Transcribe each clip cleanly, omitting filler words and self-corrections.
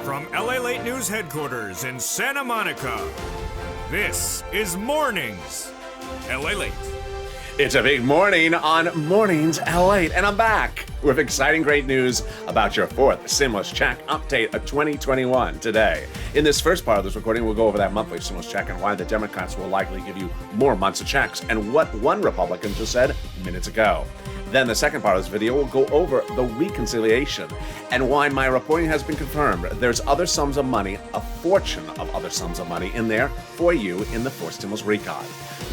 From Lalate News headquarters in Santa Monica, this is Mornings Lalate. It's a big morning on Mornings Lalate, and I'm back with exciting great news about your fourth stimulus check update of 2021 today. In this first part of this recording, we'll go over that monthly stimulus check and why the Democrats will likely give you more months of checks and what one Republican just said minutes ago. Then the second part of this video will go over the reconciliation and why my reporting has been confirmed. There's other sums of money, a fortune of other sums of money in there for you in the fourth stimulus recon.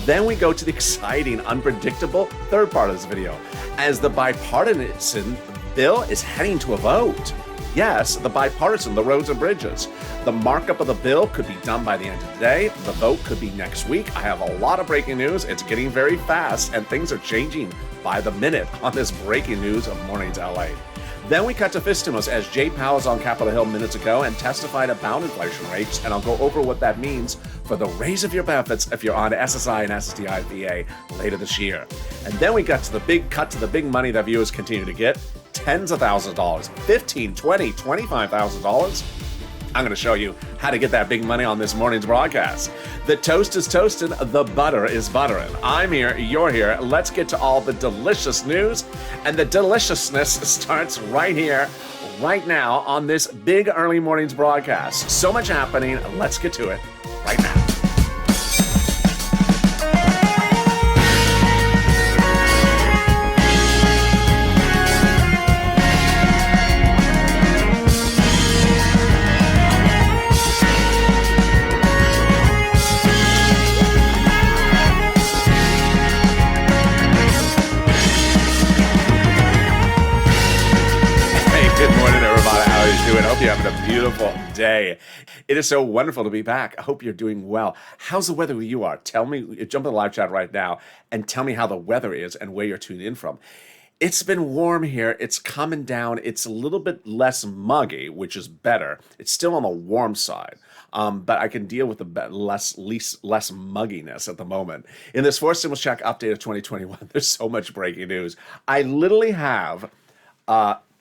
Then we go to the exciting, unpredictable third part of this video as the bipartisan bill is heading to a vote. Yes, the bipartisan, the roads and bridges. The markup of the bill could be done by the end of the day. The vote could be next week. I have a lot of breaking news. It's getting very fast, and things are changing by the minute on this breaking news of Mornings LA. Then we cut to Fistimus as Jay Powell was on Capitol Hill minutes ago and testified about inflation rates, and I'll go over what that means for the raise of your benefits if you're on SSI and SSDI later this year. And then we got to the big money that viewers continue to get. Tens of thousands of dollars, $15,000, $20,000, $25,000. I'm going to show you how to get that big money on this morning's broadcast. The toast is toasted, the butter is buttering. I'm here, you're here. Let's get to all the delicious news. And the deliciousness starts right here, right now on this big early morning's broadcast. So much happening. Let's get to it right now. I hope you're having a beautiful day. It is so wonderful to be back. I hope you're doing well. How's the weather where you are? Tell me, jump in the live chat right now and tell me how the weather is and where you're tuned in from. It's been warm here. It's coming down. It's a little bit less muggy, which is better. It's still on the warm side. But I can deal with the less mugginess at the moment. In this fourth stimulus check update of 2021, there's so much breaking news. I literally have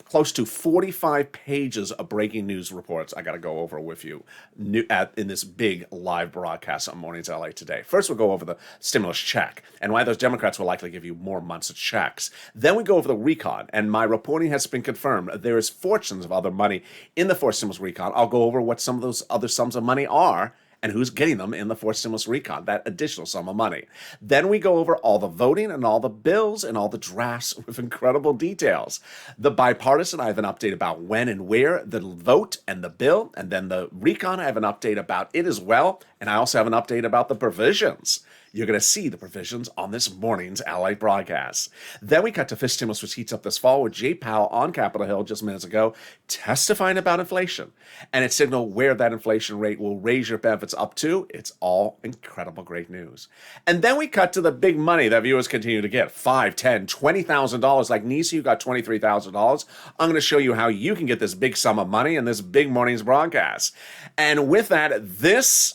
close to 45 pages of breaking news reports I got to go over with you in this big live broadcast on Mornings LA today. First, we'll go over the stimulus check and why those Democrats will likely give you more months of checks. Then we go over the recon, and my reporting has been confirmed. There is fortunes of other money in the fourth stimulus recon. I'll go over what some of those other sums of money are and who's getting them in the fourth stimulus recon, that additional sum of money. Then we go over all the voting and all the bills and all the drafts with incredible details. The bipartisan, I have an update about when and where, the vote and the bill, and then the recon, I have an update about it as well, and I also have an update about the provisions. You're going to see the provisions on this morning's LA broadcast. Then we cut to fifth stimulus, which heats up this fall with Jay Powell on Capitol Hill just minutes ago, testifying about inflation. And it signaled where that inflation rate will raise your benefits up to. It's all incredible great news. And then we cut to the big money that viewers continue to get. $5,000, $10,000, $20,000. Like Nisa, you got $23,000. I'm going to show you how you can get this big sum of money in this big morning's broadcast. And with that, this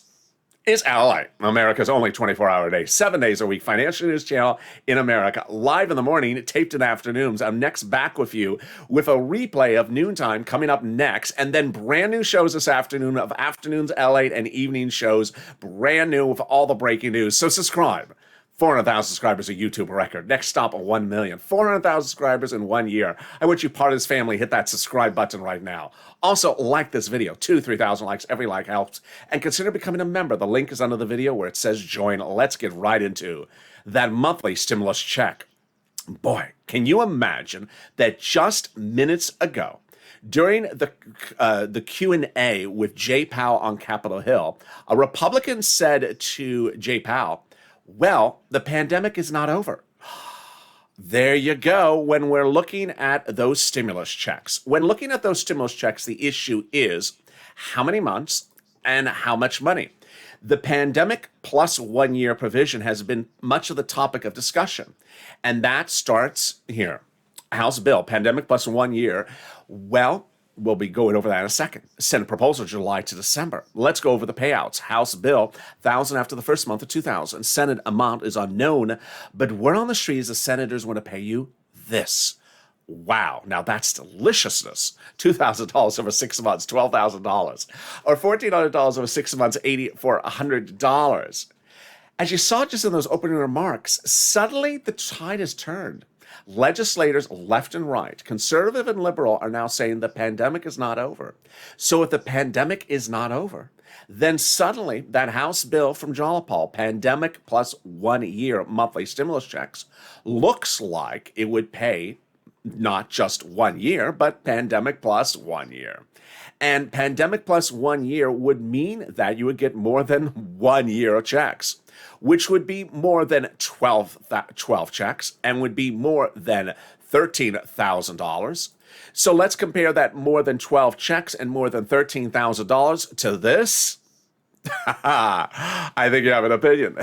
is LA, America's only 24-hour day, 7 days a week financial news channel in America. Live in the morning, taped in the afternoons. I'm next back with you with a replay of noontime coming up next, and then brand new shows this afternoon of afternoons LA and evening shows, brand new with all the breaking news. So subscribe. 400,000 subscribers, a YouTube record. Next stop, 1 million. 400,000 subscribers in 1 year. I want you part of this family. Hit that subscribe button right now. Also, like this video. 2,000 to 3,000 likes. Every like helps. And consider becoming a member. The link is under the video where it says join. Let's get right into that monthly stimulus check. Boy, can you imagine that just minutes ago, during the Q&A with Jay Powell on Capitol Hill, a Republican said to Jay Powell, well, the pandemic is not over. There you go. When we're looking at those stimulus checks. When looking at those stimulus checks, the issue is how many months and how much money. The pandemic plus 1 year provision has been much of the topic of discussion. And that starts here. House bill, pandemic plus 1 year. Well, we'll be going over that in a second. Senate proposal, July to December. Let's go over the payouts. House bill, $1,000 after the first month of $2,000. Senate amount is unknown, but word on the street is the senators want to pay you this. Wow, now that's deliciousness. $2,000 over 6 months, $12,000. Or $1,400 over 6 months, $80 for $100. As you saw just in those opening remarks, suddenly the tide has turned. Legislators left and right, conservative and liberal, are now saying the pandemic is not over. So if the pandemic is not over, then suddenly that House bill from Jalopal, pandemic plus 1 year monthly stimulus checks, looks like it would pay not just 1 year, but pandemic plus 1 year. And pandemic plus 1 year would mean that you would get more than 1 year of checks, which would be more than 12 checks and would be more than $13,000. So let's compare that more than 12 checks and more than $13,000 to this. I think you have an opinion.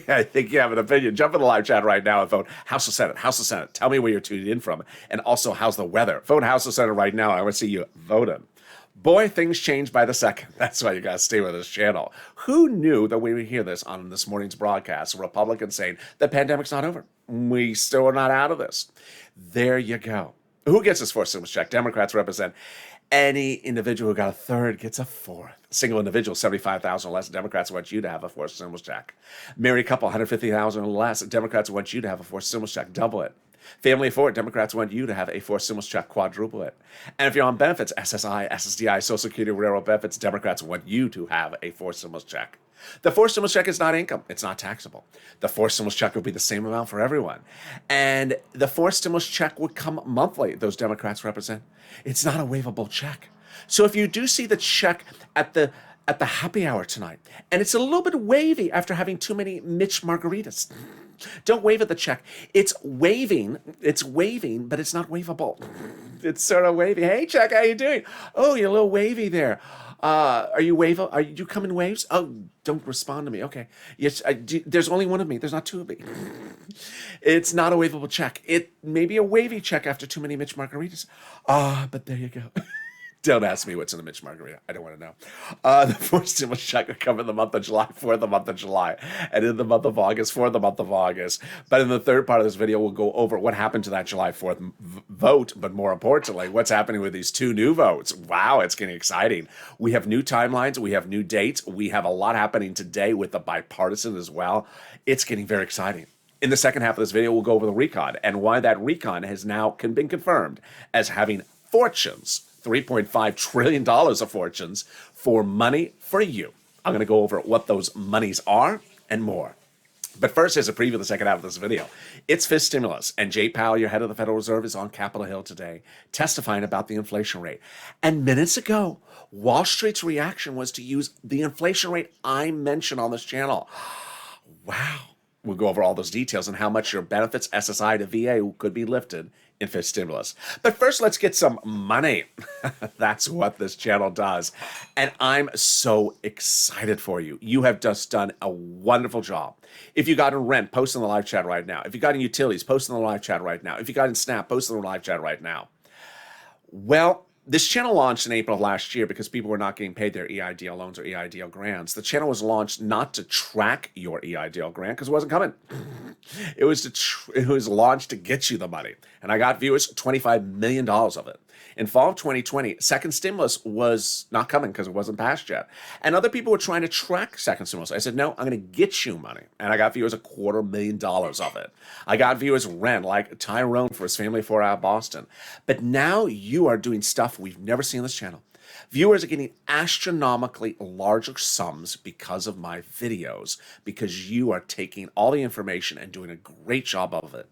I think you have an opinion. Jump in the live chat right now and vote House or Senate, House or Senate. Tell me where you're tuning in from. And also, how's the weather? Vote House or Senate right now. I want to see you voting. Boy, things change by the second. That's why you got to stay with this channel. Who knew that we would hear this on this morning's broadcast? Republicans saying the pandemic's not over. We still are not out of this. There you go. Who gets this fourth stimulus check? Democrats represent any individual who got a third gets a fourth. Single individual, $75,000 or less. Democrats want you to have a fourth stimulus check. Married couple, $150,000 or less. Democrats want you to have a fourth stimulus check. Double it. Family of four, Democrats want you to have a fourth stimulus check, quadruple it. And if you're on benefits, SSI, SSDI, Social Security, railroad benefits, Democrats want you to have a fourth stimulus check. The fourth stimulus check is not income. It's not taxable. The fourth stimulus check will be the same amount for everyone. And the fourth stimulus check would come monthly, those Democrats represent. It's not a waivable check. So if you do see the check at the happy hour tonight, and it's a little bit wavy after having too many Mitch margaritas, don't wave at the check. It's waving, but it's not waivable. It's sort of wavy. Hey, check, how you doing? Oh, you're a little wavy there. Are you come in waves? Oh, don't respond to me. Okay. Yes, there's only one of me. There's not two of me. It's not a waivable check. It may be a wavy check after too many Mitch margaritas. But there you go. Don't ask me what's in the Mitch margarita. I don't want to know. The fourth stimulus check will come in the month of July, for the month of July, and in the month of August, for the month of August. But in the third part of this video, we'll go over what happened to that July 4th vote, but more importantly, what's happening with these two new votes. Wow, it's getting exciting. We have new timelines. We have new dates. We have a lot happening today with the bipartisan as well. It's getting very exciting. In the second half of this video, we'll go over the recon and why that recon has now been confirmed as having fortunes. $3.5 trillion of fortunes for money for you. I'm going to go over what those monies are and more. But first, here's a preview of the second half of this video. It's fifth stimulus, and Jay Powell, your head of the Federal Reserve, is on Capitol Hill today, testifying about the inflation rate. And minutes ago, Wall Street's reaction was to use the inflation rate I mentioned on this channel. Wow. We'll go over all those details and how much your benefits, SSI to VA, could be lifted in fifth stimulus. But first, let's get some money. That's what this channel does. And I'm so excited for you. You have just done a wonderful job. If you got in rent, post in the live chat right now. If you got in utilities, post in the live chat right now. If you got in SNAP, post in the live chat right now. Well, this channel launched in April of last year because people were not getting paid their EIDL loans or EIDL grants. The channel was launched not to track your EIDL grant because it wasn't coming. It was launched to get you the money. And I got viewers, $25 million of it. In fall of 2020, second stimulus was not coming because it wasn't passed yet. And other people were trying to track second stimulus. I said, no, I'm going to get you money. And I got viewers $250,000 of it. I got viewers rent, like Tyrone for his family of four out of Boston. But now you are doing stuff we've never seen on this channel. Viewers are getting astronomically larger sums because of my videos, because you are taking all the information and doing a great job of it.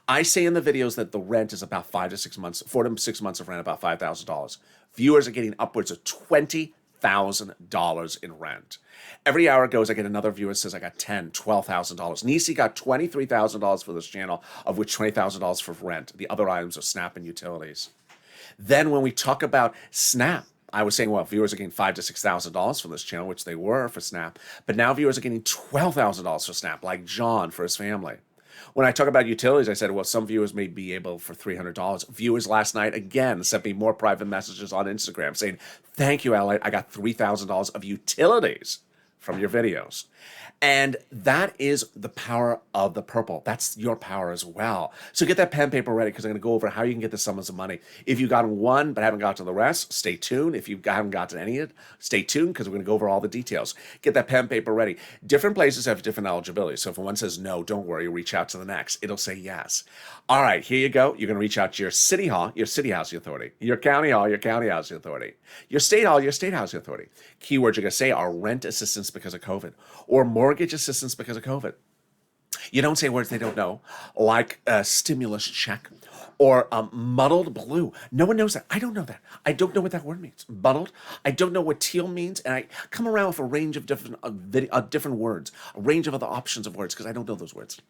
I say in the videos that the rent is about 4 to 6 months of rent, about $5,000. Viewers are getting upwards of $20,000 in rent. Every hour goes, I get another viewer that says I got $10,000, $12,000. Nisi got $23,000 for this channel, of which $20,000 for rent. The other items are SNAP and utilities. Then when we talk about SNAP, I was saying, well, viewers are getting $5,000 to $6,000 from this channel, which they were for SNAP. But now viewers are getting $12,000 for SNAP, like John for his family. When I talk about utilities, I said, well, some viewers may be able for $300. Viewers last night, again, sent me more private messages on Instagram saying, thank you, Lalate. I got $3,000 of utilities from your videos. And that is the power of the purple. That's your power as well. So get that pen and paper ready because I'm going to go over how you can get the sums of money. If you've gotten one but haven't gotten to the rest, stay tuned. If you haven't gotten any of it, stay tuned because we're going to go over all the details. Get that pen and paper ready. Different places have different eligibility. So if one says no, don't worry, reach out to the next. It'll say yes. All right, here you go. You're going to reach out to your city hall, your city housing authority, your county hall, your county housing authority, your state hall, your state housing authority. Keywords you're going to say are rent assistance because of COVID or mortgage assistance because of COVID. You don't say words they don't know, like a stimulus check or muddled blue. No one knows that. I don't know that. I don't know what that word means. Muddled. I don't know what teal means, and I come around with a range of different words, a range of other options of words because I don't know those words.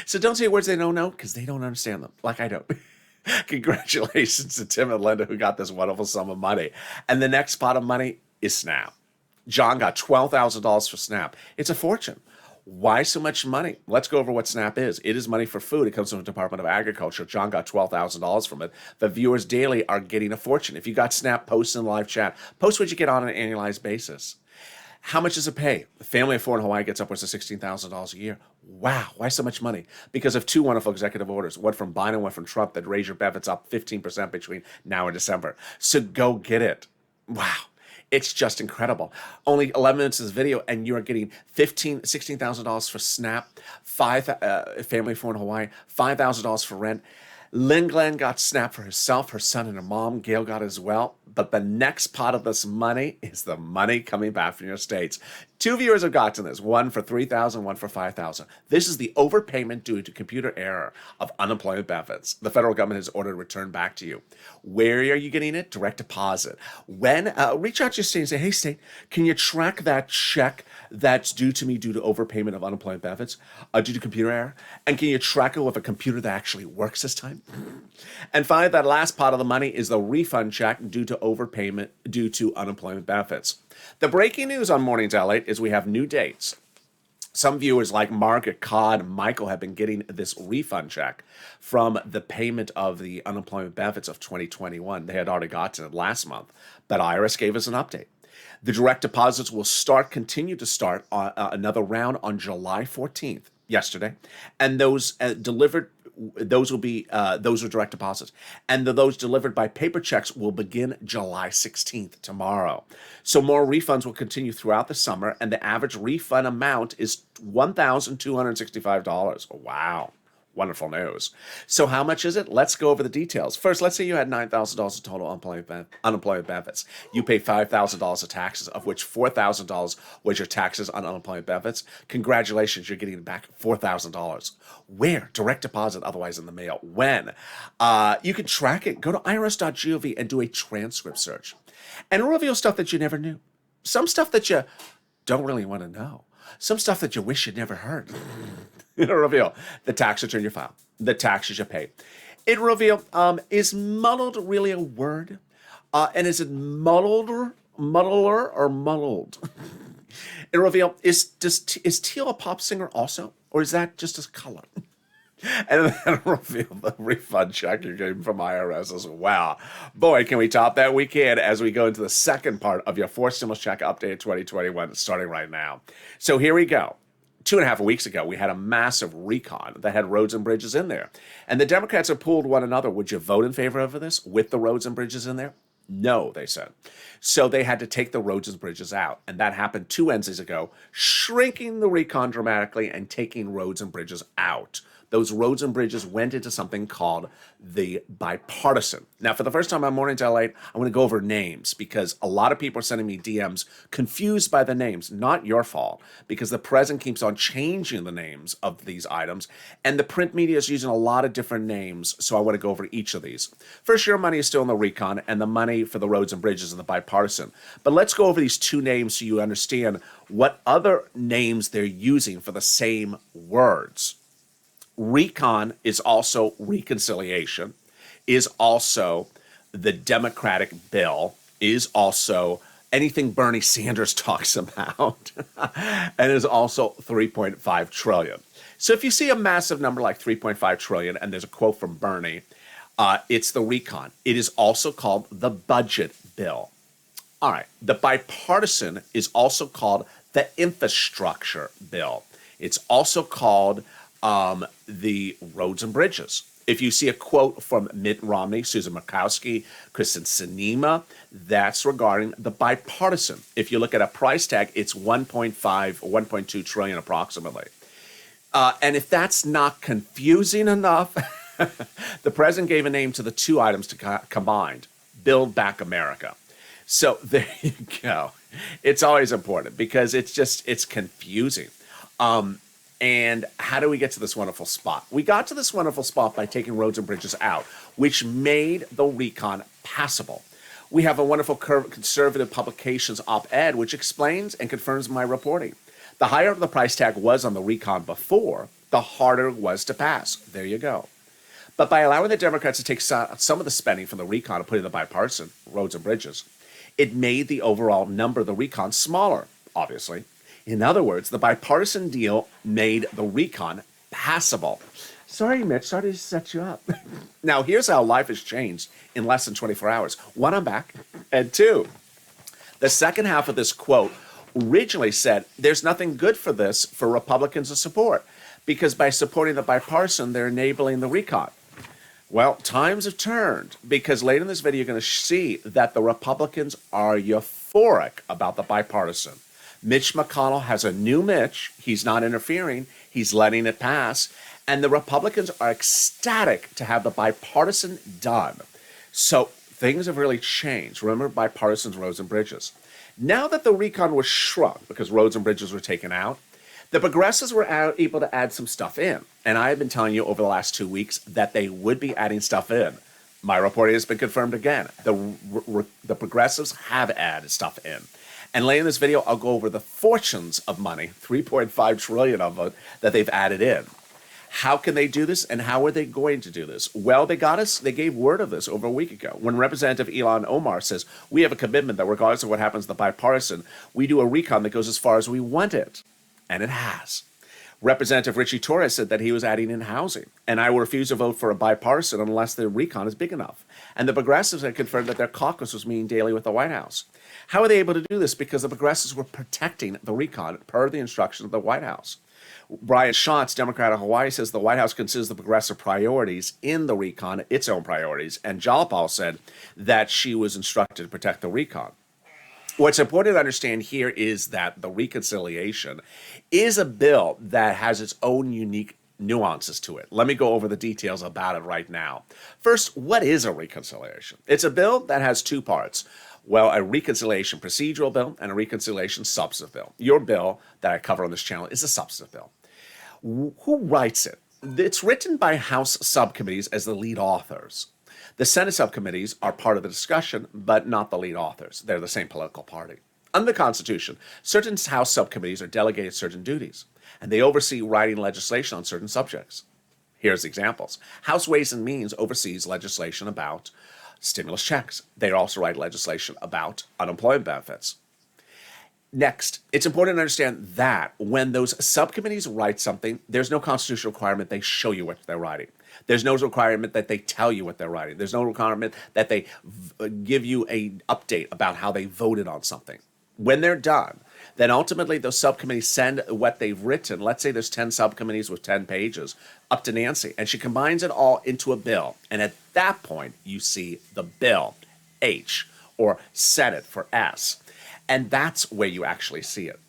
So don't say words they don't know because they don't understand them, like I don't. Congratulations to Tim and Linda who got this wonderful sum of money. And the next pot of money is SNAP. John got $12,000 for SNAP. It's a fortune. Why so much money? Let's go over what SNAP is. It is money for food. It comes from the Department of Agriculture. John got $12,000 from it. The viewers daily are getting a fortune. If you got SNAP, post in the live chat. Post what you get on an annualized basis. How much does it pay? A family of four in Hawaii gets upwards of $16,000 a year. Wow, why so much money? Because of two wonderful executive orders, one from Biden, one from Trump, that raise your benefits up 15% between now and December. So go get it. Wow. It's just incredible. Only 11 minutes of this video, and you are getting $16,000 for SNAP, family for in Hawaii, $5,000 for rent. Lynn Glenn got SNAP for herself, her son, and her mom. Gail got it as well. But the next pot of this money is the money coming back from your states. Two viewers have gotten this, one for $3,000, one for $5,000. This is the overpayment due to computer error of unemployment benefits. The federal government has ordered returned back to you. Where are you getting it? Direct deposit. When reach out to your state and say, hey, state, can you track that check that's due to me due to overpayment of unemployment benefits due to computer error? And can you track it with a computer that actually works this time? And finally, that last pot of the money is the refund check due to overpayment due to unemployment benefits. The breaking news on Mornings Lalate is we have new dates. Some viewers like Margaret, Cod, and Michael have been getting this refund check from the payment of the unemployment benefits of 2021. They had already gotten it last month, but IRS gave us an update. The direct deposits will continue to start another round on July 14th, yesterday, and those delivered. Those are direct deposits. And those delivered by paper checks will begin July 16th, tomorrow. So more refunds will continue throughout the summer, and the average refund amount is $1,265. Wow. Wonderful news. So how much is it? Let's go over the details. First, let's say you had $9,000 in total unemployment benefits. You pay $5,000 of taxes, of which $4,000 was your taxes on unemployment benefits. Congratulations, you're getting back $4,000. Where? Direct deposit, otherwise in the mail. When? You can track it. Go to irs.gov and do a transcript search. And it'll reveal stuff that you never knew. Some stuff that you don't really want to know. Some stuff that you wish you'd never heard. It'll reveal the tax return you file, the taxes you pay. It'll reveal, is muddled really a word? And is it muddler, or muddled? It'll reveal, is teal a pop singer also? Or is that just a color? And then it'll reveal the refund check you're getting from IRS as well. Boy, can we top that? We can, as we go into the second part of your fourth stimulus check update 2021, starting right now. So here we go. 2.5 weeks ago, we had a massive recon that had roads and bridges in there. And the Democrats have pulled one another. Would you vote in favor of this with the roads and bridges in there? No, they said. So they had to take the roads and bridges out. And that happened 2 Wednesdays ago, shrinking the recon dramatically and taking roads and bridges out. Those roads and bridges went into something called the bipartisan. Now, for the first time on Mornings Lalate, I'm going to go over names because a lot of people are sending me DMs confused by the names. Not your fault, because the president keeps on changing the names of these items, and the print media is using a lot of different names, so I want to go over each of these. First, your money is still in the recon, and the money for the roads and bridges in the bipartisan. But let's go over these two names so you understand what other names they're using for the same words. Recon is also reconciliation, is also the Democratic bill, is also anything Bernie Sanders talks about, and is also 3.5 trillion. So if you see a massive number like 3.5 trillion, and there's a quote from Bernie, it's the recon. It is also called the budget bill. All right, the bipartisan is also called the infrastructure bill. It's also called the roads and bridges. If you see a quote from Mitt Romney, Susan Murkowski, Kristen Sinema, that's regarding the bipartisan. If you look at a price tag, it's 1.5 or 1.2 trillion approximately. And if that's not confusing enough, the president gave a name to the two items to combined: Build Back America. So there you go. It's always important because it's confusing. And how do we get to this wonderful spot? We got to this wonderful spot by taking roads and bridges out, which made the recon passable. We have a wonderful conservative publications op-ed which explains and confirms my reporting. The higher the price tag was on the recon before, the harder it was to pass. There you go. But by allowing the Democrats to take some of the spending from the recon and put it in the bipartisan roads and bridges, it made the overall number of the recon smaller, obviously. In other words, the bipartisan deal made the recon passable. Sorry, Mitch, sorry to set you up. Now, here's how life has changed in less than 24 hours. One, I'm back. And two, the second half of this quote originally said there's nothing good for this for Republicans to support because by supporting the bipartisan, they're enabling the recon. Well, times have turned because later in this video, you're going to see that the Republicans are euphoric about the bipartisan. Mitch McConnell has a new Mitch. He's not interfering. He's letting it pass. And the Republicans are ecstatic to have the bipartisan done. So things have really changed. Remember bipartisan roads and bridges. Now that the recon was shrunk because roads and bridges were taken out, the progressives were able to add some stuff in. And I have been telling you over the last 2 weeks that they would be adding stuff in. My reporting has been confirmed again. The progressives have added stuff in. And later in this video, I'll go over the fortunes of money, 3.5 trillion of it, that they've added in. How can they do this, and how are they going to do this? Well, they gave word of this over a week ago when Representative Ilhan Omar says, we have a commitment that regardless of what happens to the bipartisan, we do a recon that goes as far as we want it. And it has. Representative Richie Torres said that he was adding in housing, and I will refuse to vote for a bipartisan unless the recon is big enough. And the progressives had confirmed that their caucus was meeting daily with the White House. How are they able to do this? Because the progressives were protecting the recon per the instructions of the White House. Brian Schatz, Democrat of Hawaii, says the White House considers the progressive priorities in the recon its own priorities, and Jalapal said that she was instructed to protect the recon. What's important to understand here is that the reconciliation is a bill that has its own unique nuances to it. Let me go over the details about it right now. First, what is a reconciliation? It's a bill that has two parts. Well, a reconciliation procedural bill and a reconciliation substantive bill. Your bill that I cover on this channel is a substantive bill. Who writes it? It's written by House subcommittees as the lead authors. The Senate subcommittees are part of the discussion, but not the lead authors. They're the same political party. Under the Constitution, certain House subcommittees are delegated certain duties, and they oversee writing legislation on certain subjects. Here's examples. House Ways and Means oversees legislation about stimulus checks. They also write legislation about unemployment benefits. Next, it's important to understand that when those subcommittees write something, there's no constitutional requirement they show you what they're writing. There's no requirement that they tell you what they're writing. There's no requirement that they give you an update about how they voted on something. When they're done, then ultimately those subcommittees send what they've written. Let's say there's 10 subcommittees with 10 pages up to Nancy, and she combines it all into a bill. And at that point, you see the bill, H, or Senate for S. And that's where you actually see it.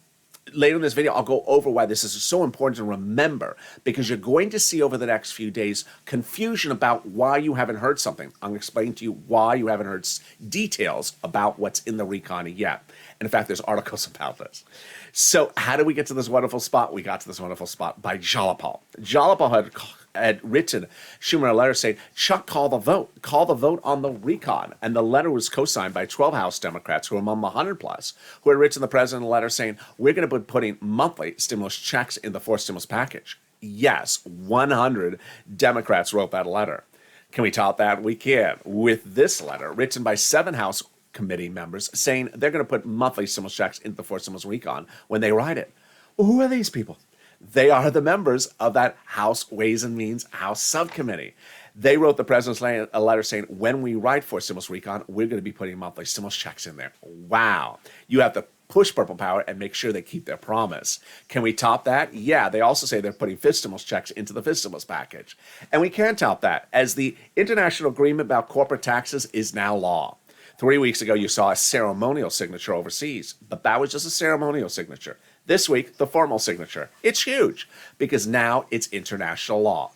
Later in this video, I'll go over why this is so important to remember, because you're going to see over the next few days confusion about why you haven't heard something. I'm going to explain to you why you haven't heard details about what's in the recon yet. And in fact, there's articles about this. So how did we get to this wonderful spot? We got to this wonderful spot by Jalapal. Jalapal had written Schumer a letter saying, Chuck, call the vote on the recon. And the letter was co-signed by 12 House Democrats who are among the 100 plus, who had written the president a letter saying, we're going to be putting monthly stimulus checks in the fourth stimulus package. Yes, 100 Democrats wrote that letter. Can we top that? We can. With this letter, written by 7 House committee members, saying they're going to put monthly stimulus checks into the fourth stimulus recon when they write it. Well, who are these people? They are the members of that House Ways and Means House subcommittee. They wrote the president's a letter saying, when we write for stimulus recon, we're going to be putting monthly stimulus checks in there. Wow. You have the push Purple Power and make sure they keep their promise. Can we top that? Yeah, they also say they're putting fifth stimulus checks into the fifth stimulus package. And we can top that, as the international agreement about corporate taxes is now law. 3 weeks ago, you saw a ceremonial signature overseas, but that was just a ceremonial signature. This week, the formal signature. It's huge, because now it's international law.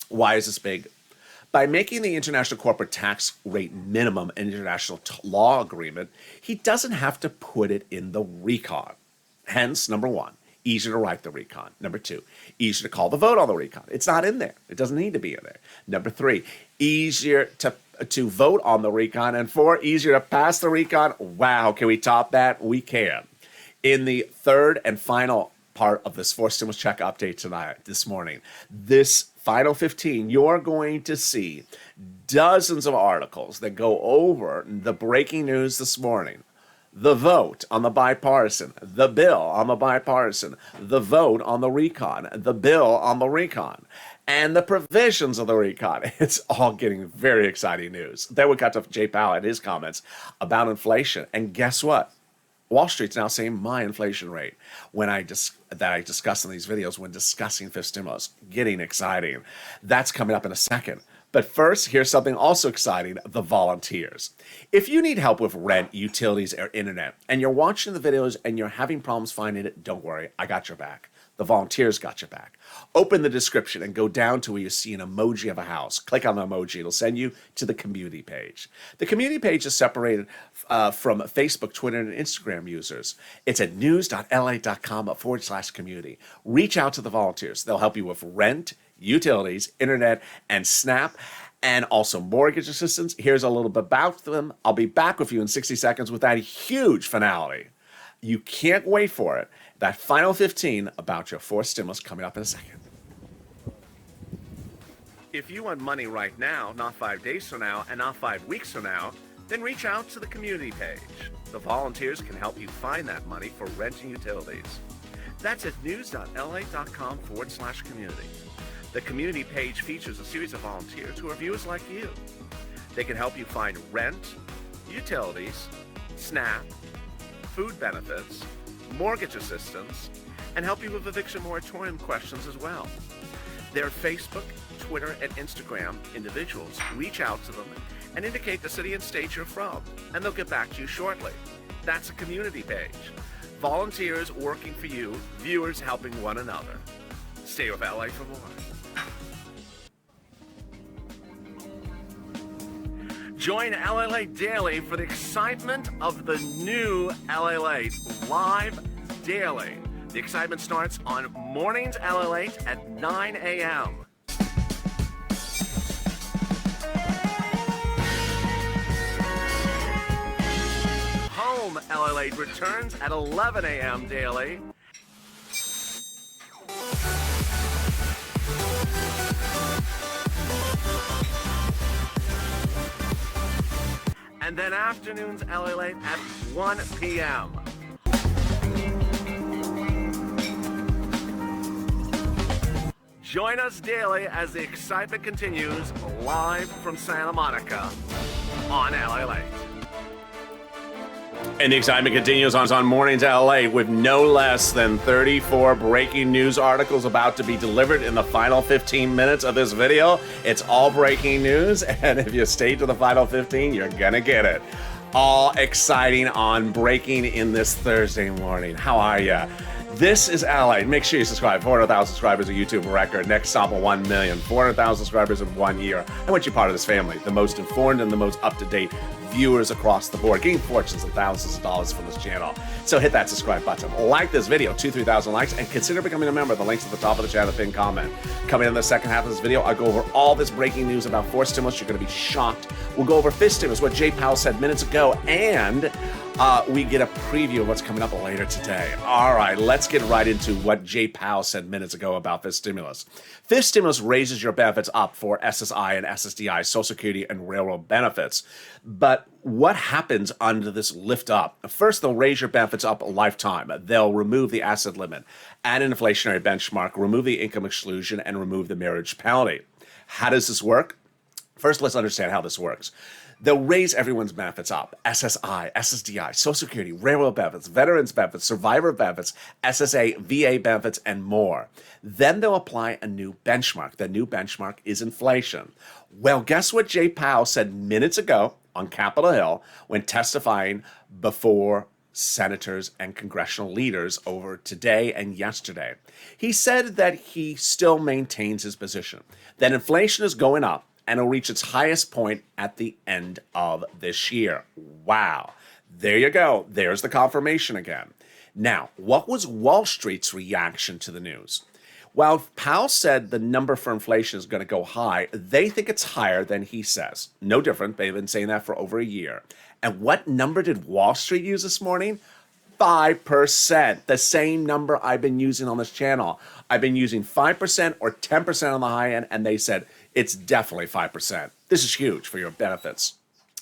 Why is this big? By making the international corporate tax rate minimum an international law agreement, he doesn't have to put it in the recon. Hence, number one, easier to write the recon. Number two, easier to call the vote on the recon. It's not in there. It doesn't need to be in there. Number three, easier to vote on the recon. And four, easier to pass the recon. Wow, can we top that? We can. In the third and final part of this fourth stimulus check update this morning, this final 15, you're going to see dozens of articles that go over the breaking news this morning. The vote on the bipartisan, the bill on the bipartisan, the vote on the recon, the bill on the recon, and the provisions of the recon. It's all getting very exciting news. Then we got to Jay Powell and his comments about inflation. And guess what? Wall Street's now saying my inflation rate that I discuss in these videos when discussing fifth stimulus. Getting exciting. That's coming up in a second. But first, here's something also exciting, the volunteers. If you need help with rent, utilities, or internet, and you're watching the videos and you're having problems finding it, don't worry, I got your back. The volunteers got your back. Open the description and go down to where you see an emoji of a house. Click on the emoji. It'll send you to the community page. The community page is separated from Facebook, Twitter, and Instagram users. It's at news.lalate.com/community. Reach out to the volunteers. They'll help you with rent, utilities, internet, and SNAP, and also mortgage assistance. Here's a little bit about them. I'll be back with you in 60 seconds with that huge finale. You can't wait for it. That final 15 about your fourth stimulus coming up in a second. If you want money right now, not 5 days from now, and not 5 weeks from now, then reach out to the community page. The volunteers can help you find that money for rent and utilities. That's at news.lalate.com/community. The community page features a series of volunteers who are viewers like you. They can help you find rent, utilities, SNAP, food benefits, mortgage assistance, and help you with eviction moratorium questions as well. Their Facebook, Twitter, and Instagram individuals reach out to them and indicate the city and state you're from, and they'll get back to you shortly. That's a community page. Volunteers working for you, viewers helping one another. Stay with LA for more. Join Lalate Daily for the excitement of the new Lalate live daily. The excitement starts on Mornings Lalate at 9 a.m. Home Lalate returns at 11 a.m. daily. And then afternoons Lalate at 1 p.m. Join us daily as the excitement continues live from Santa Monica on Lalate. And the excitement continues on Mornings LA with no less than 34 breaking news articles about to be delivered in the final 15 minutes of this video. It's all breaking news, and if you stay to the final 15, you're gonna get it. All exciting on breaking in this Thursday morning. How are ya? This is Lalate. Make sure you subscribe. 400,000 subscribers, a YouTube record. Next stop of 1 million. 400,000 subscribers in 1 year. I want you part of this family. The most informed and the most up-to-date viewers across the board, getting fortunes and thousands of dollars from this channel. So hit that subscribe button. Like this video, 2,000-3,000 likes, and consider becoming a member. The link's at the top of the channel, the pinned comment. Coming in the second half of this video, I'll go over all this breaking news about fourth stimulus. You're going to be shocked. We'll go over fifth stimulus, what Jay Powell said minutes ago, and we get a preview of what's coming up later today. All right, let's get right into what Jay Powell said minutes ago about fifth stimulus. Fifth stimulus raises your benefits up for SSI and SSDI, Social Security and railroad benefits. But what happens under this lift up? First, they'll raise your benefits up a lifetime. They'll remove the asset limit, add an inflationary benchmark, remove the income exclusion, and remove the marriage penalty. How does this work? First, let's understand how this works. They'll raise everyone's benefits up. SSI, SSDI, Social Security, railroad benefits, veterans benefits, survivor benefits, SSA, VA benefits, and more. Then they'll apply a new benchmark. The new benchmark is inflation. Well, guess what Jay Powell said minutes ago on Capitol Hill when testifying before senators and congressional leaders over today and yesterday? He said that he still maintains his position, that inflation is going up, and it'll reach its highest point at the end of this year. Wow. There you go. There's the confirmation again. Now, what was Wall Street's reaction to the news? While Powell said the number for inflation is going to go high, they think it's higher than he says. No different. They've been saying that for over a year. And what number did Wall Street use this morning? 5%, the same number I've been using on this channel. I've been using 5% or 10% on the high end, and they said it's definitely 5%. This is huge for your benefits.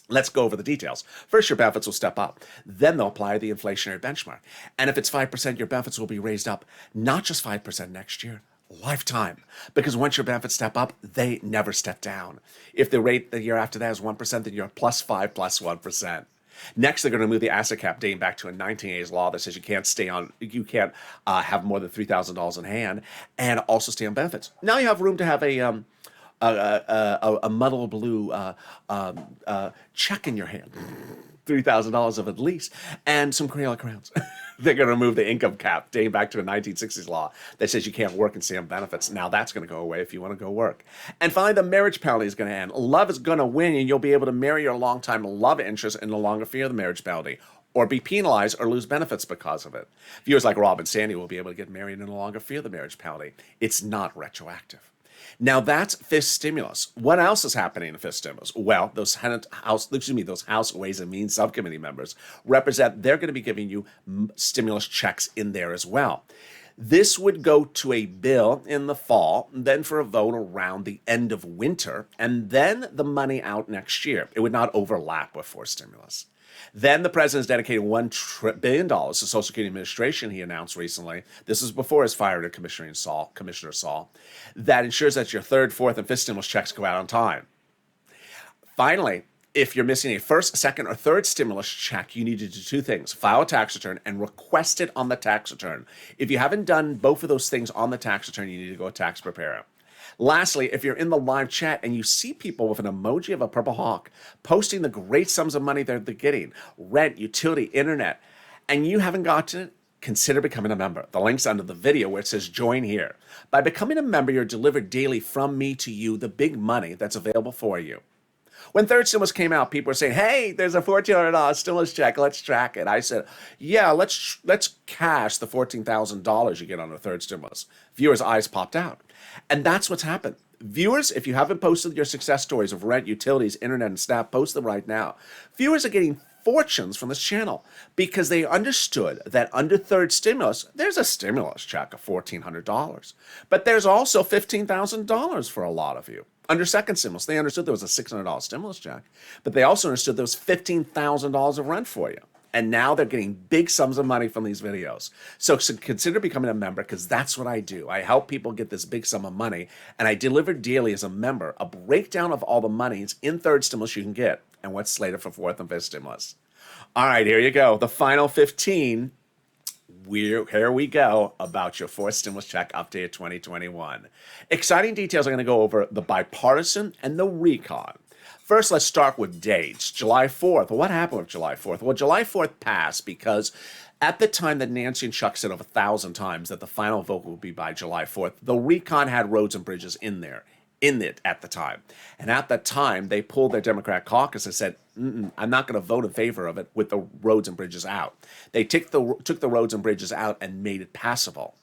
Let's go over the details. First, your benefits will step up. Then they'll apply the inflationary benchmark. And if it's 5%, your benefits will be raised up, not just 5% next year, lifetime. Because once your benefits step up, they never step down. If the rate the year after that is 1%, then you're plus 5 plus 1%. Next, they're going to move the asset cap dating back to a 1980s law that says you can't have more than $3,000 in hand and also stay on benefits. Now you have room to have a muddle blue check in your hand, $3,000 of at least, and some Crayola crowns. They're going to remove the income cap dating back to a 1960s law that says you can't work and stay on benefits. Now that's going to go away if you want to go work. And finally, the marriage penalty is going to end. Love is going to win, and you'll be able to marry your longtime love interest and no longer fear the marriage penalty, or be penalized or lose benefits because of it. Viewers like Rob and Sandy will be able to get married and no longer fear the marriage penalty. It's not retroactive. Now that's fifth stimulus. What else is happening in the fifth stimulus? Well, those House Ways and Means subcommittee members represent, they're going to be giving you stimulus checks in there as well. This would go to a bill in the fall, then for a vote around the end of winter, and then the money out next year. It would not overlap with fourth stimulus. Then the president has dedicated $1 billion to Social Security Administration, he announced recently. This is before his firing of Commissioner Saul, that ensures that your third, fourth, and fifth stimulus checks go out on time. Finally, if you're missing a first, second, or third stimulus check, you need to do two things: file a tax return and request it on the tax return. If you haven't done both of those things on the tax return, you need to go to a tax preparer. Lastly, if you're in the live chat and you see people with an emoji of a purple hawk posting the great sums of money they're getting, rent, utility, internet, and you haven't gotten it, consider becoming a member. The link's under the video where it says join here. By becoming a member, you're delivered daily from me to you the big money that's available for you. When third stimulus came out, people were saying, hey, there's a $1,400 stimulus check, let's track it. I said, yeah, let's cash the $14,000 you get on the third stimulus. Viewers' eyes popped out. And that's what's happened. Viewers, if you haven't posted your success stories of rent, utilities, internet, and staff, post them right now. Viewers are getting fortunes from this channel because they understood that under third stimulus, there's a stimulus check of $1,400. But there's also $15,000 for a lot of you. Under second stimulus, they understood there was a $600 stimulus check, but they also understood there was $15,000 of rent for you. And now they're getting big sums of money from these videos. So consider becoming a member, because that's what I do. I help people get this big sum of money, and I deliver daily as a member a breakdown of all the monies in third stimulus you can get and what's slated for fourth and fifth stimulus. All right, here you go. The final 15. Here we go about your fourth stimulus check update 2021. Exciting details. I'm going to go over the bipartisan and the recon. First, let's start with dates. July 4th. Well, what happened with July 4th? Well, July 4th passed because at the time that Nancy and Chuck said over 1,000 times that the final vote would be by July 4th, the recon had roads and bridges in it at the time. And at that time, they pulled their Democrat caucus and said, I'm not going to vote in favor of it with the roads and bridges out. They took the roads and bridges out and made it passable.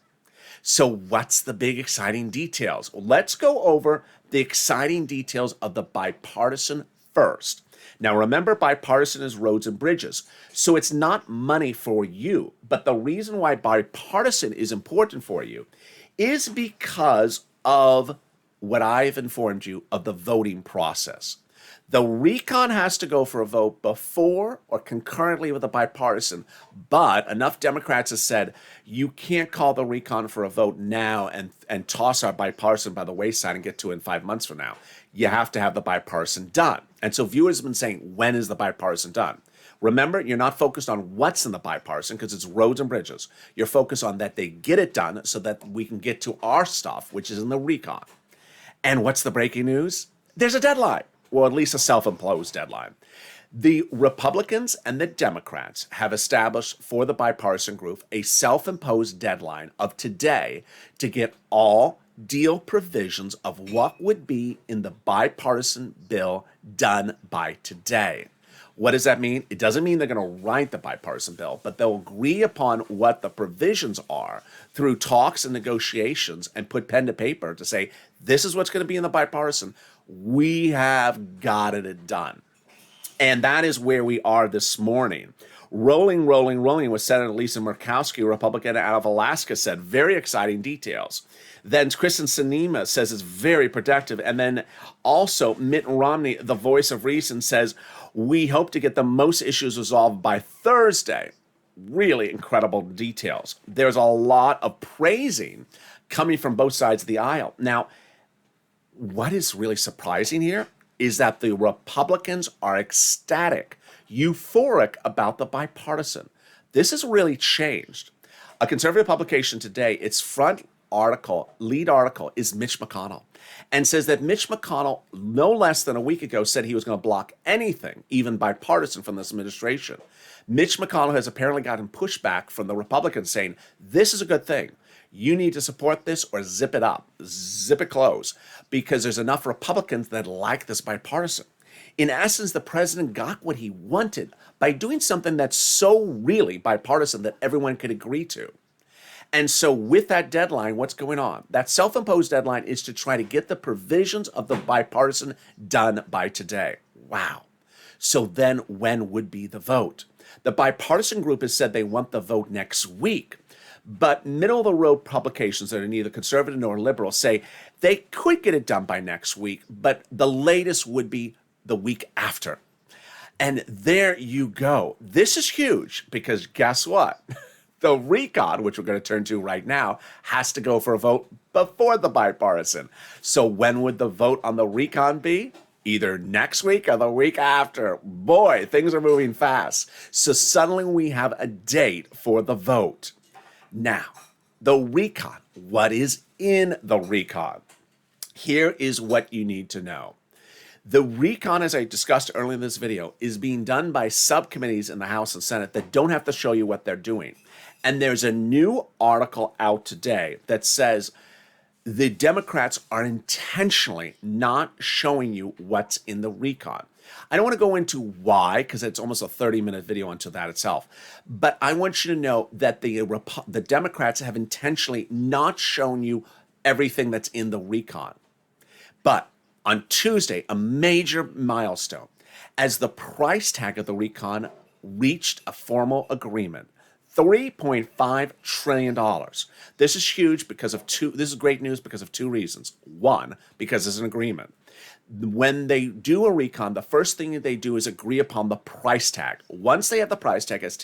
So what's the big exciting details? Well, let's go over the exciting details of the bipartisan first. Now remember, bipartisan is roads and bridges. So it's not money for you. But the reason why bipartisan is important for you is because of what I've informed you of the voting process. The recon has to go for a vote before or concurrently with a bipartisan, but enough Democrats have said you can't call the recon for a vote now and toss our bipartisan by the wayside and get to it in 5 months from now. You have to have the bipartisan done. And so viewers have been saying, when is the bipartisan done? Remember, you're not focused on what's in the bipartisan because it's roads and bridges. You're focused on that they get it done so that we can get to our stuff, which is in the recon. And what's the breaking news? There's a deadline. Well, at least a self-imposed deadline. The Republicans and the Democrats have established for the bipartisan group a self-imposed deadline of today to get all deal provisions of what would be in the bipartisan bill done by today. What does that mean? It doesn't mean they're going to write the bipartisan bill, but they'll agree upon what the provisions are through talks and negotiations and put pen to paper to say, this is what's going to be in the bipartisan. We have got it done. And that is where we are this morning. Rolling with Senator Lisa Murkowski, a Republican out of Alaska, said very exciting details. Then Kristen Sinema says it's very productive. And then also Mitt Romney, the voice of reason, says we hope to get the most issues resolved by Thursday. Really incredible details. There's a lot of praising coming from both sides of the aisle. Now, what is really surprising here is that the Republicans are ecstatic, euphoric about the bipartisan. This has really changed. A conservative publication today, its front article, lead article, is Mitch McConnell, and says that Mitch McConnell, no less than a week ago, said he was going to block anything, even bipartisan, from this administration. Mitch McConnell has apparently gotten pushback from the Republicans saying, this is a good thing. You need to support this or zip it up, zip it close, because there's enough Republicans that like this bipartisan. In essence, the president got what he wanted by doing something that's so really bipartisan that everyone could agree to. And so with that deadline, what's going on? That self-imposed deadline is to try to get the provisions of the bipartisan done by today. Wow. So then when would be the vote? The bipartisan group has said they want the vote next week. But middle-of-the-road publications that are neither conservative nor liberal say they could get it done by next week, but the latest would be the week after. And there you go. This is huge because guess what? The recon, which we're going to turn to right now, has to go for a vote before the bipartisan. So when would the vote on the recon be? Either next week or the week after. Boy, things are moving fast. So suddenly we have a date for the vote. Now, the recon. What is in the recon? Here is what you need to know. The recon, as I discussed earlier in this video, is being done by subcommittees in the House and Senate that don't have to show you what they're doing. And there's a new article out today that says the Democrats are intentionally not showing you what's in the recon. I don't want to go into why, because it's almost a 30-minute video unto that itself. But I want you to know that the Democrats have intentionally not shown you everything that's in the recon. But on Tuesday, a major milestone, as the price tag of the recon reached a formal agreement. $3.5 trillion. This is huge because of this is great news because of two reasons. One, because there's an agreement. When they do a recon, the first thing they do is agree upon the price tag. Once they have the price tag, as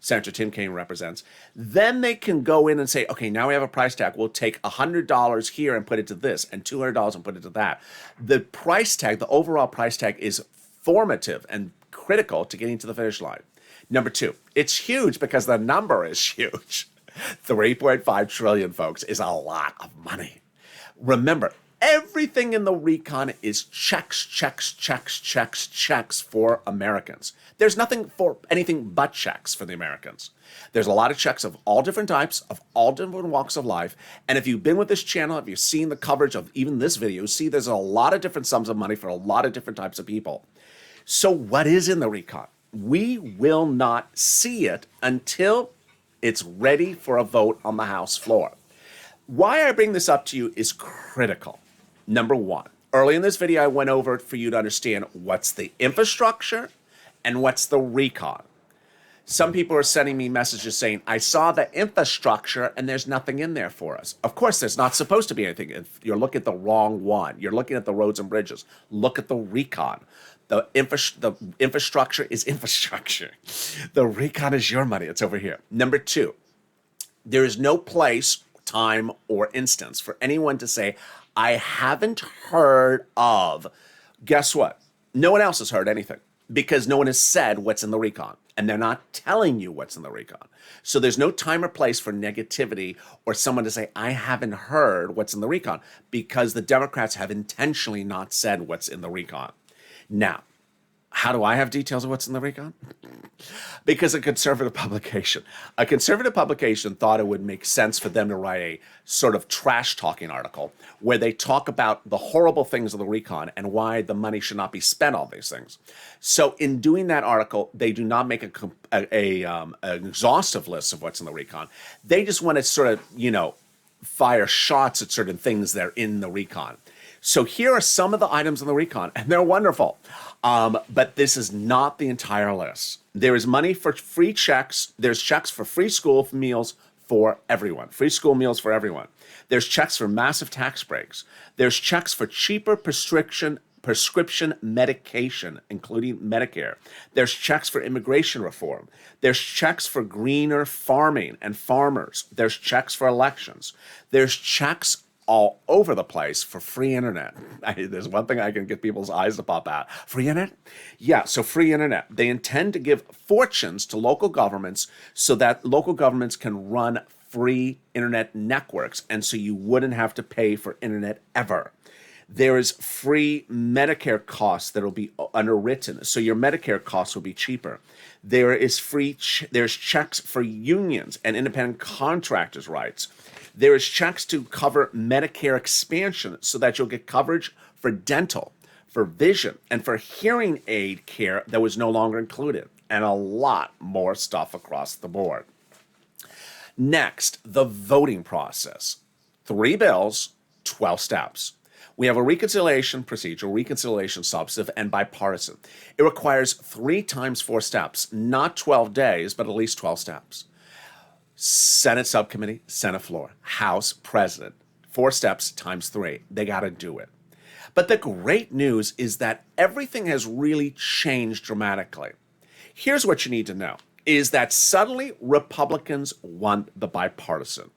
Senator Tim Kaine represents, then they can go in and say, okay, now we have a price tag. We'll take $100 here and put it to this, and $200 and put it to that. The price tag, the overall price tag, is formative and critical to getting to the finish line. Number two, it's huge because the number is huge. 3.5 trillion, folks, is a lot of money. Remember, everything in the recon is checks for Americans. There's nothing for anything but checks for the Americans. There's a lot of checks of all different types, of all different walks of life. And if you've been with this channel, if you've seen the coverage of even this video, see there's a lot of different sums of money for a lot of different types of people. So what is in the recon? We will not see it until it's ready for a vote on the House floor. Why I bring this up to you is critical. Number one, early in this video, I went over it for you to understand what's the infrastructure and what's the recon. Some people are sending me messages saying, I saw the infrastructure and there's nothing in there for us. Of course, there's not supposed to be anything. If you're looking at the wrong one. You're looking at the roads and bridges. Look at the recon. The infrastructure is infrastructure. The recon is your money. It's over here. Number two, there is no place, time, or instance for anyone to say, I haven't heard of. Guess what? No one else has heard anything because no one has said what's in the recon, and they're not telling you what's in the recon. So there's no time or place for negativity or someone to say, I haven't heard what's in the recon, because the Democrats have intentionally not said what's in the recon. Now, how do I have details of what's in the recon? Because a conservative publication thought it would make sense for them to write a sort of trash talking article where they talk about the horrible things of the recon and why the money should not be spent on these things. So in doing that article, they do not make an exhaustive list of what's in the recon. They just want to sort of, fire shots at certain things that are in the recon. So here are some of the items in the recon, and they're wonderful. But this is not the entire list. There is money for free checks. There's checks for free school meals for everyone. Free school meals for everyone. There's checks for massive tax breaks. There's checks for cheaper prescription medication, including Medicare. There's checks for immigration reform. There's checks for greener farming and farmers. There's checks for elections. There's checks all over the place for free internet. There's one thing I can get people's eyes to pop out. Free internet? Yeah, so free internet. They intend to give fortunes to local governments so that local governments can run free internet networks, and so you wouldn't have to pay for internet ever. There is free Medicare costs that will be underwritten, so your Medicare costs will be cheaper. There is there's checks for unions and independent contractors' rights. There is checks to cover Medicare expansion so that you'll get coverage for dental, for vision, and for hearing aid care that was no longer included, and a lot more stuff across the board. Next, the voting process. 3 bills, 12 steps. We have a reconciliation procedure, reconciliation substantive, and bipartisan. It requires 3 times 4 steps, not 12 days, but at least 12 steps. Senate subcommittee, Senate floor, House, President. 4 steps times 3. They got to do it. But the great news is that everything has really changed dramatically. Here's what you need to know, is that suddenly Republicans want the bipartisan.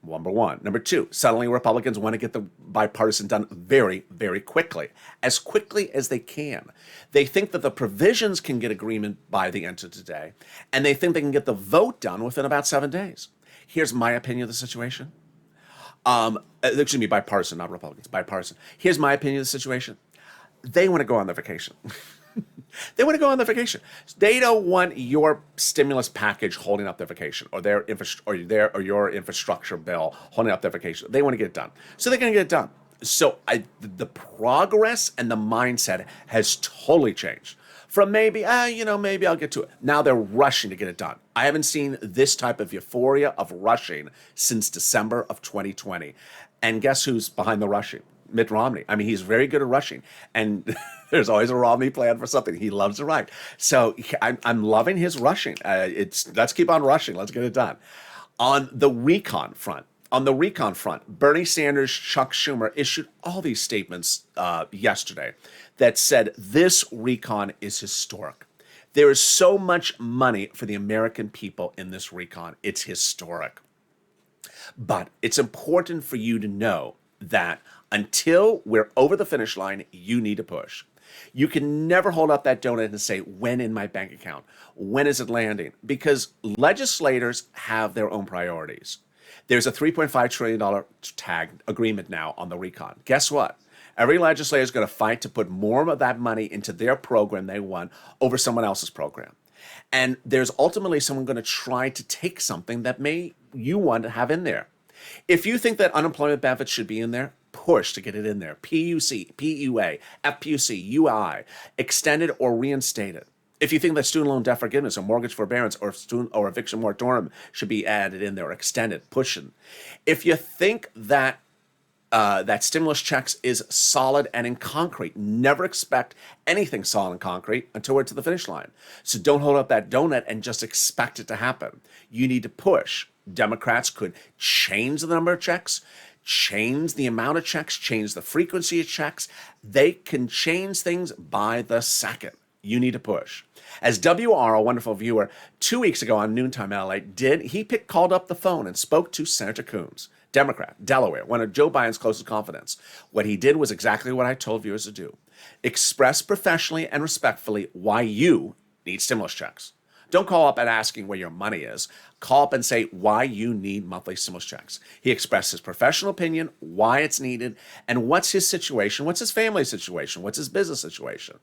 Number one. Number two, suddenly Republicans want to get the bipartisan done very, very quickly as they can. They think that the provisions can get agreement by the end of today, and they think they can get the vote done within about 7 days. Here's my opinion of the situation. Excuse me, bipartisan, not Republicans, bipartisan. Here's my opinion of the situation. They want to go on their vacation. They want to go on their vacation. They don't want your stimulus package holding up their vacation, or your infrastructure bill holding up their vacation. They want to get it done, so they're going to get it done. So the progress and the mindset has totally changed. From maybe I'll get to it. Now they're rushing to get it done. I haven't seen this type of euphoria of rushing since December of 2020. And guess who's behind the rushing? Mitt Romney. I mean, he's very good at rushing, and there's always a Romney plan for something. He loves to write. So I'm loving his rushing. Let's keep on rushing. Let's get it done. On the recon front, Bernie Sanders, Chuck Schumer issued all these statements yesterday that said this recon is historic. There is so much money for the American people in this recon. It's historic. But it's important for you to know that until we're over the finish line, you need to push. You can never hold up that donut and say, when in my bank account? When is it landing? Because legislators have their own priorities. There's a $3.5 trillion tag agreement now on the recon. Guess what? Every legislator is going to fight to put more of that money into their program they won over someone else's program. And there's ultimately someone going to try to take something that you want to have in there. If you think that unemployment benefits should be in there, push to get it in there. PUC, PUA, FPUC, UI, extended or reinstated. If you think that student loan debt forgiveness or mortgage forbearance or eviction moratorium should be added in there or extended, push it. If you think that that stimulus checks is solid and in concrete. Never expect anything solid and concrete until we're to the finish line. So don't hold up that donut and just expect it to happen. You need to push. Democrats could change the number of checks, change the amount of checks, change the frequency of checks. They can change things by the second. You need to push. As WR, a wonderful viewer, 2 weeks ago on Noontime LA called up the phone and spoke to Senator Coons, Democrat, Delaware, one of Joe Biden's closest confidants. What he did was exactly what I told viewers to do. Express professionally and respectfully why you need stimulus checks. Don't call up and asking where your money is. Call up and say why you need monthly stimulus checks. He expressed his professional opinion, why it's needed, and what's his situation, what's his family situation, what's his business situation.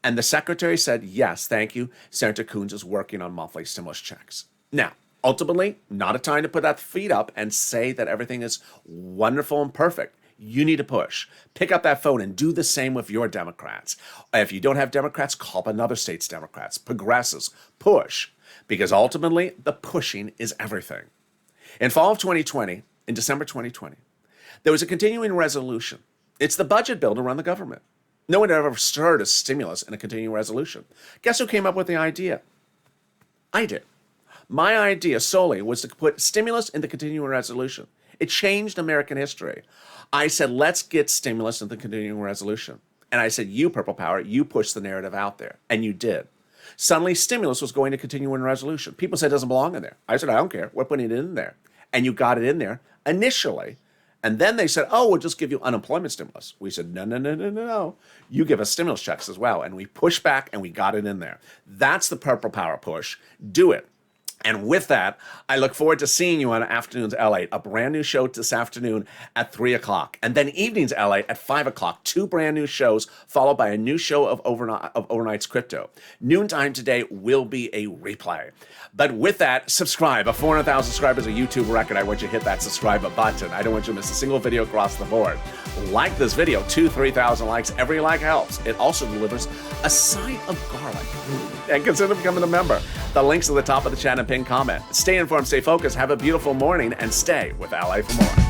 And the secretary said, yes, thank you. Senator Coons is working on monthly stimulus checks. Now, ultimately, not a time to put that feet up and say that everything is wonderful and perfect. You need to push. Pick up that phone and do the same with your Democrats. If you don't have Democrats, call up another state's Democrats, progressives. Push, because ultimately, the pushing is everything. In fall of 2020, in December 2020, there was a continuing resolution. It's the budget bill to run the government. No one ever stirred a stimulus in a continuing resolution. Guess who came up with the idea? I did. My idea solely was to put stimulus in the continuing resolution. It changed American history. I said, let's get stimulus in the continuing resolution. And I said, you, Purple Power, you push the narrative out there. And you did. Suddenly, stimulus was going to continuing resolution. People said it doesn't belong in there. I said, I don't care. We're putting it in there. And you got it in there initially. And then they said, oh, we'll just give you unemployment stimulus. We said, no. You give us stimulus checks as well. And we pushed back and we got it in there. That's the Purple Power push. Do it. And with that, I look forward to seeing you on Afternoons LA, a brand new show this afternoon at 3 o'clock. And then Evenings LA at 5 o'clock, 2 brand new shows, followed by a new show of Overnight's Crypto. Noontime today will be a replay. But with that, subscribe. A 400,000 subscribers, a YouTube record. I want you to hit that subscribe button. I don't want you to miss a single video across the board. Like this video, 2,000-3,000 likes. Every like helps. It also delivers a side of garlic. And consider becoming a member. The link's at the top of the chat and pinned comment. Stay informed, stay focused, have a beautiful morning, and stay with LA for more.